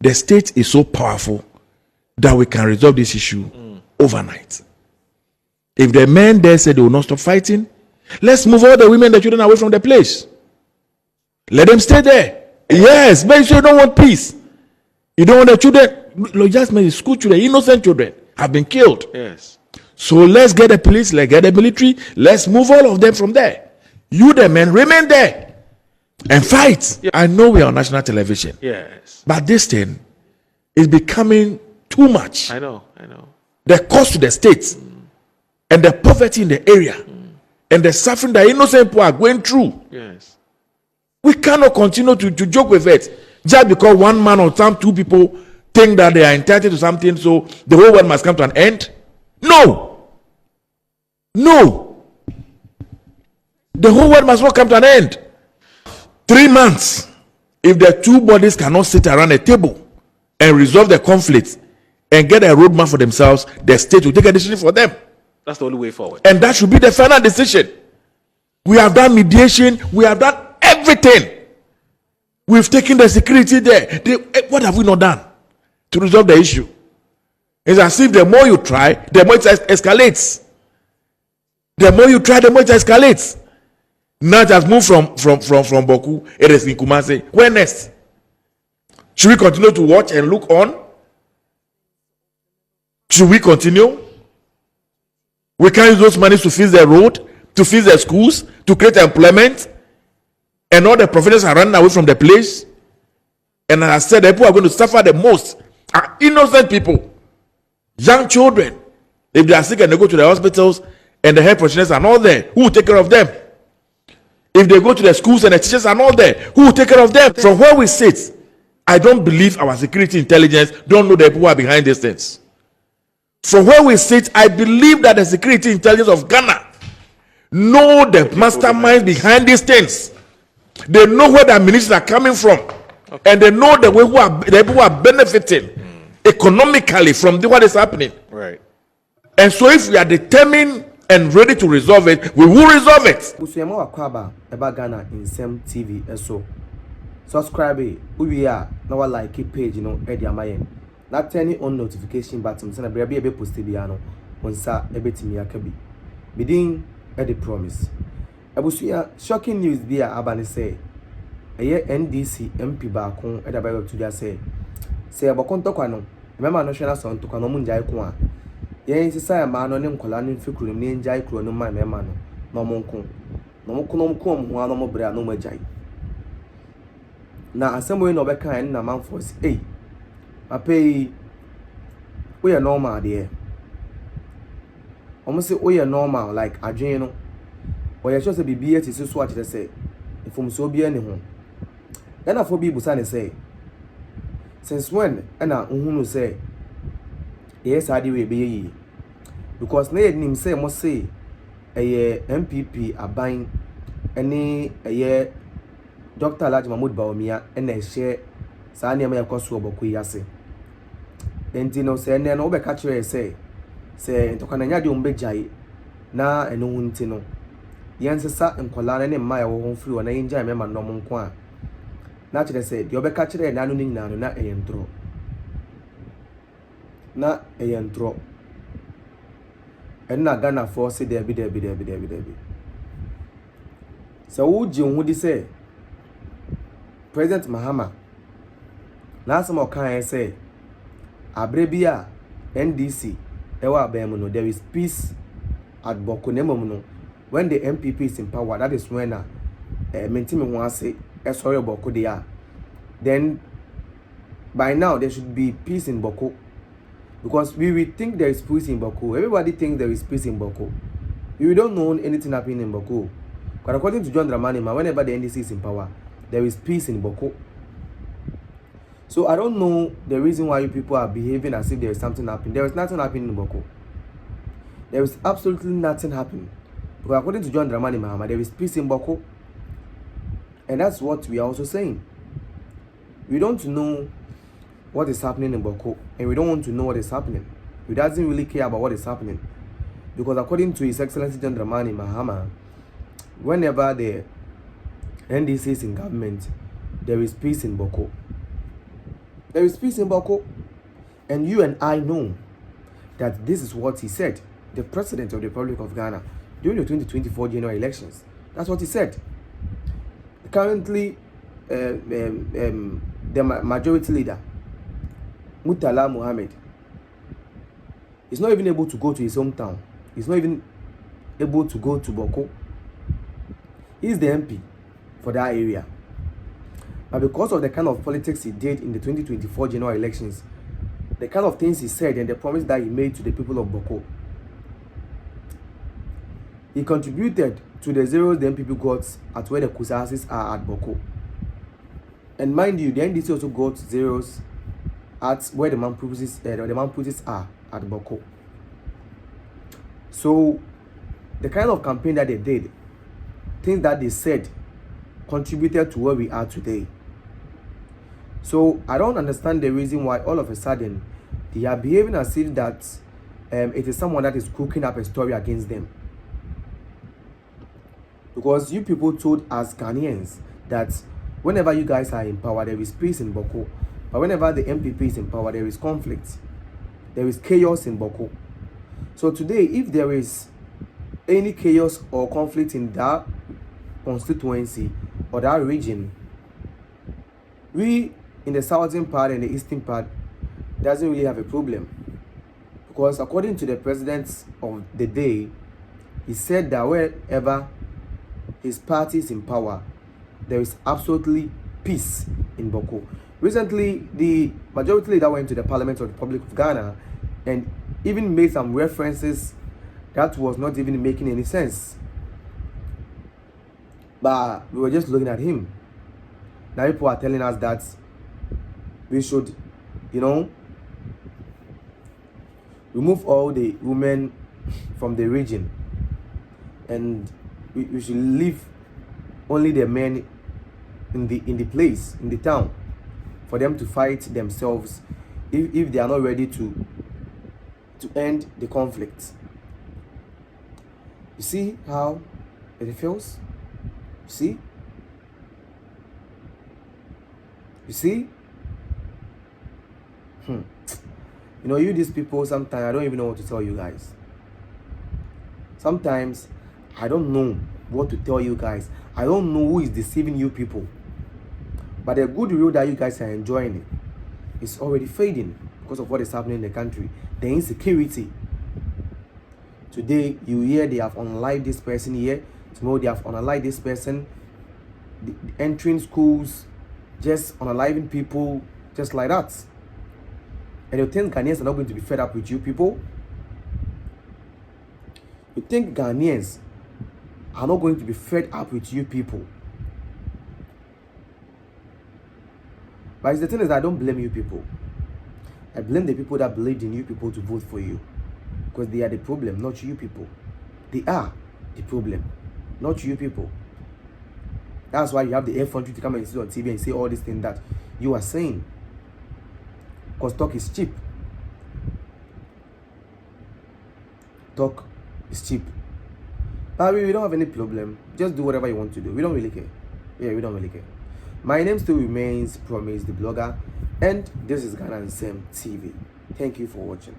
the state is so powerful that we can resolve this issue overnight. If the men there say they will not stop fighting, let's move all the women and the children away from the place. Let them stay there. Yes, but you don't want peace. You don't want the children. Just many school children, innocent children, have been killed. Yes. So let's get the police, let's get the military, let's move all of them from there. You, the men, remain there and fight. Yeah. I know we are on national television. Yes. But this thing is becoming too much. I know. The cost to the state and the poverty in the area and the suffering that innocent people are going through. Yes. We cannot continue to joke with it just because one man or some two people think that they are entitled to something, so the whole world must come to an end. No. The whole world must not come to an end. 3 months. If the two bodies cannot sit around a table and resolve the conflict and get a roadmap for themselves, the state will take a decision for them. That's the only way forward. And that should be the final decision. We have done mediation. We have done everything. We've taken the security there. What have we not done to resolve the issue? It's as if the more you try, the more it escalates. The more you try, the more it escalates. Now it has moved from Bawku. It is in Kumasi. Where next? Should we continue to watch and look on? Should we continue? We can't use those monies to fix the road, to fix the schools, to create employment, and all the professionals are running away from the place. And as I said, the people who are going to suffer the most are innocent people, young children. If they are sick and they go to the hospitals and the health professionals are not there, who will take care of them? If they go to the schools and the teachers are not there, who will take care of them? From where we sit, I don't believe our security intelligence don't know the people who are behind these things. From where we sit, I believe that the security intelligence of Ghana know the masterminds behind these things. They know where the ministers are coming from, and they know the way the people who are benefiting economically from what is happening. Right. And so, if we are determined and ready to resolve it, we will resolve it. Usuyama wakwaba eba Ghana in SEM TV eso. Subscribe, we are now like page edi amayen. Not turning on notification button, send a baby post biano, on sa ebetimi akabi. Bidding Eddie promise. Abusuya shocking news there abani say. A year NDC MP Bawku at a Bible to just say Abakon Tokano, remember national son to Kanom Jaikua. Yen Sisaya man on him colanin ficrum name Jaikro no my memano, no monkum, no mokunum cum, one no brea no majai. Now, as some way no becker and a man force, I pay. We are normal, dear. Almost say we are normal, like Adriano. Or you just be beer to swatch the say. If I'm so be anyone. Then I forbid Busani say. Since when, and I say, yes, I do be because Ned him say must say a MPP are buying any a year Dr. Laj Mahmoud Baumia and a share Sanya may have cost to Bawku Yase. Then say, and then over catcher say to Kananya Umbejai na and no Untino. Yansa sat and Colana and Maya won't flew and I enjoy member no monqua. Naturally said, you'll be catching and anoning now, not a intro. Not a intro. And not Ghana force it there be. So, would you say? President Mahama, last more can I say, Abrebia, NDC, Ewa Bemono, there is peace at Bawku Nemono. When the MPP is in power, that is when Mentimi wants to say, sorry Bawku they are. Then, by now, there should be peace in Bawku. Because we will think there is peace in Bawku. Everybody thinks there is peace in Bawku. We don't know anything happening in Bawku. But according to John Dramani, whenever the NDC is in power, there is peace in Bawku. So I don't know the reason why you people are behaving as if there is something happening. There is nothing happening in Bawku. There is absolutely nothing happening. Because according to John Dramani Mahama, there is peace in Bawku. And that's what we are also saying. We don't know what is happening in Bawku, and we don't want to know what is happening. We doesn't really care about what is happening. Because according to His Excellency John Dramani Mahama, whenever the NDC is in government, there is peace in Bawku. There is peace in Bawku. And you and I know that this is what he said, the President of the Republic of Ghana, during the 2024 general elections. That's what he said. Currently, the majority leader, Murtala Mohammed, is not even able to go to his hometown. He's not even able to go to Bawku. He's the MP for that area. But because of the kind of politics he did in the 2024 general elections, the kind of things he said and the promise that he made to the people of Bawku, he contributed to the zeros the NPP got at where the Crisis are at Bawku. And mind you, the NDC also got zeros at where the man Putis are at Bawku. So the kind of campaign that they did, things that they said, contributed to where we are today. So I don't understand the reason why all of a sudden they are behaving as if that it is someone that is cooking up a story against them. Because you people told us Ghanaians that whenever you guys are in power, there is peace in Bawku. But whenever the MPP is in power, there is conflict. There is chaos in Bawku. So today, if there is any chaos or conflict in that constituency or that region, we in the southern part and the eastern part doesn't really have a problem. Because according to the president of the day, he said that wherever his party is in power, there is absolutely peace in Bawku. Recently, the majority leader went to the Parliament of the Republic of Ghana and even made some references that was not even making any sense. But we were just looking at him. Now people are telling us that we should, remove all the women from the region and we should leave only the men in the place, in the town, for them to fight themselves if they are not ready to end the conflict. You see how it feels? See? You see? You these people, sometimes I don't even know what to tell you guys. Sometimes I don't know what to tell you guys. I don't know who is deceiving you people. But the good road that you guys are enjoying it is already fading because of what is happening in the country. The insecurity. Today you hear they have unalived this person here. Tomorrow they have unalived this person. Entering schools, just unaliving people, just like that. And you think Ghanaians are not going to be fed up with you people? You think Ghanaians are not going to be fed up with you people? But the thing is, I don't blame you people. I blame the people that believed in you people to vote for you. Because they are the problem, not you people. They are the problem, not you people. That's why you have the effrontery to come and sit on TV and say all these things that you are saying. Because talk is cheap. Talk is cheap. But we don't have any problem. Just do whatever you want to do. We don't really care. Yeah, we don't really care. My name still remains Promise the Blogger. And this is Ghana NDC MP TV. Thank you for watching.